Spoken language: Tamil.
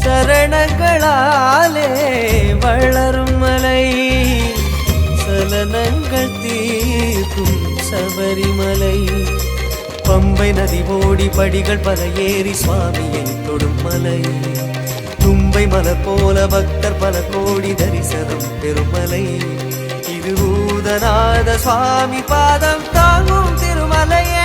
சரணங்களாலே வளரும் மலை, சலனங்கள் தீர்க்கும் சபரிமலை. பம்பை நதி ஓடி படிகள் பல ஏறி சுவாமியை தொடும் மலை, தும்பை மலர் போல பக்தர் பல கோடி தரிசனம் பெருமலை. இது பூதநாத சுவாமி பாதம் தாங்கும் திருமலையே.